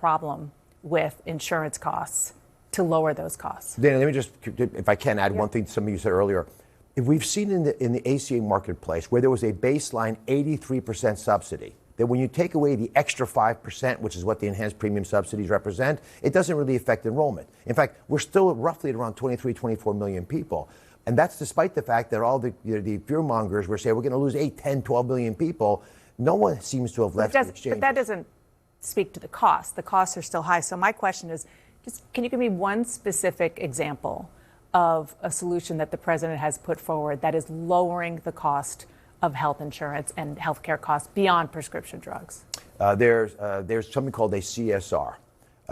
problem with insurance costs to lower those costs. Dana, let me just, if I can add one thing to something you said earlier. If we've seen in the ACA marketplace where there was a baseline 83% subsidy, that when you take away the extra 5%, which is what the enhanced premium subsidies represent, it doesn't really affect enrollment. In fact, we're still roughly at around 23, 24 million people. And that's despite the fact that all the fear mongers were saying we're going to lose 8, 10, 12 million people. No one seems to have left the exchange. But that doesn't speak to the cost. The costs are still high. So my question is, can you give me one specific example of a solution that the president has put forward that is lowering the cost of health insurance and healthcare costs beyond prescription drugs? There's something called a CSR,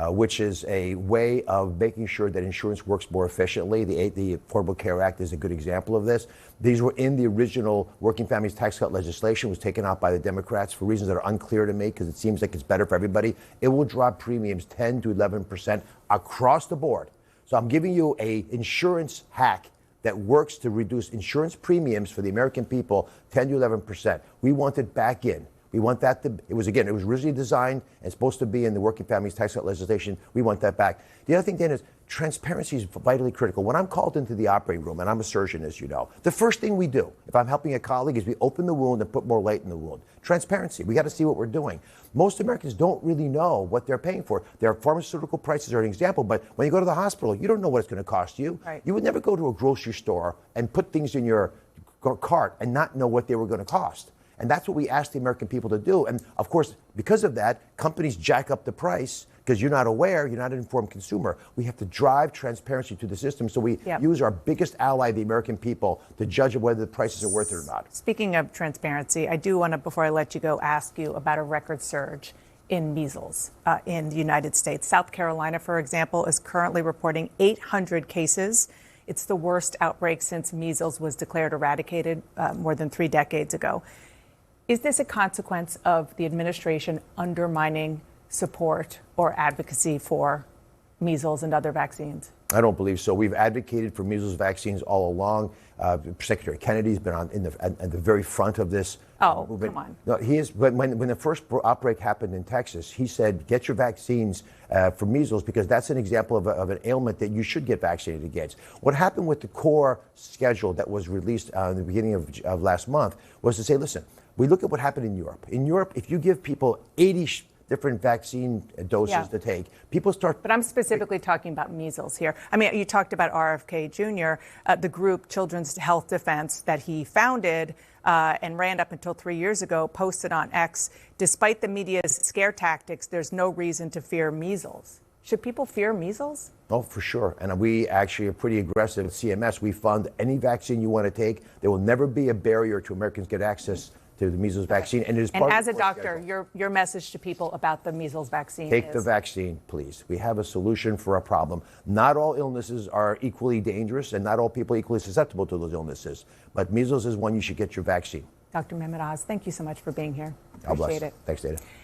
which is a way of making sure that insurance works more efficiently. The Affordable Care Act is a good example of this. These were in the original Working Families Tax Cut legislation, was taken out by the Democrats for reasons that are unclear to me because it seems like it's better for everybody. It will drop premiums 10 to 11% across the board. So I'm giving you a insurance hack that works to reduce insurance premiums for the American people 10 to 11%. We want it back in. We want that to, it was originally designed and supposed to be in the Working Families Tax Cut legislation. We want that back. The other thing, Dan, is transparency is vitally critical. When I'm called into the operating room, and I'm a surgeon, as you know, the first thing we do, if I'm helping a colleague, is we open the wound and put more light in the wound. Transparency. We got to see what we're doing. Most Americans don't really know what they're paying for. Their pharmaceutical prices are an example, but when you go to the hospital, you don't know what it's going to cost you. Right. You would never go to a grocery store and put things in your cart and not know what they were going to cost. And that's what we ask the American people to do. And of course, because of that, companies jack up the price because you're not aware, you're not an informed consumer. We have to drive transparency to the system so we use our biggest ally, the American people, to judge whether the prices are worth it or not. Speaking of transparency, I do want to, before I let you go, ask you about a record surge in measles in the United States. South Carolina, for example, is currently reporting 800 cases. It's the worst outbreak since measles was declared eradicated more than 3 decades ago. Is this a consequence of the administration undermining support or advocacy for measles and other vaccines? I don't believe so. We've advocated for measles vaccines all along. Secretary Kennedy's been at the very front of this movement. Come on. No, he is. But when the first outbreak happened in Texas, he said, get your vaccines for measles because that's an example of an ailment that you should get vaccinated against. What happened with the core schedule that was released in the beginning of last month was to say, listen, we look at what happened in Europe. In Europe, if you give people 80 different vaccine doses to take, people start... But I'm specifically talking about measles here. I mean, you talked about RFK Jr., the group Children's Health Defense that he founded and ran up until 3 years ago, posted on X, despite the media's scare tactics, there's no reason to fear measles. Should people fear measles? Oh, for sure. And we actually are pretty aggressive at CMS. We fund any vaccine you want to take. There will never be a barrier to Americans get access to the measles vaccine. And, as a doctor, your message to people about the measles vaccine Take the vaccine, please. We have a solution for a problem. Not all illnesses are equally dangerous, and not all people are equally susceptible to those illnesses. But measles is one you should get your vaccine. Dr. Mehmet Oz, thank you so much for being here. God bless. Appreciate it. Thanks, Dana.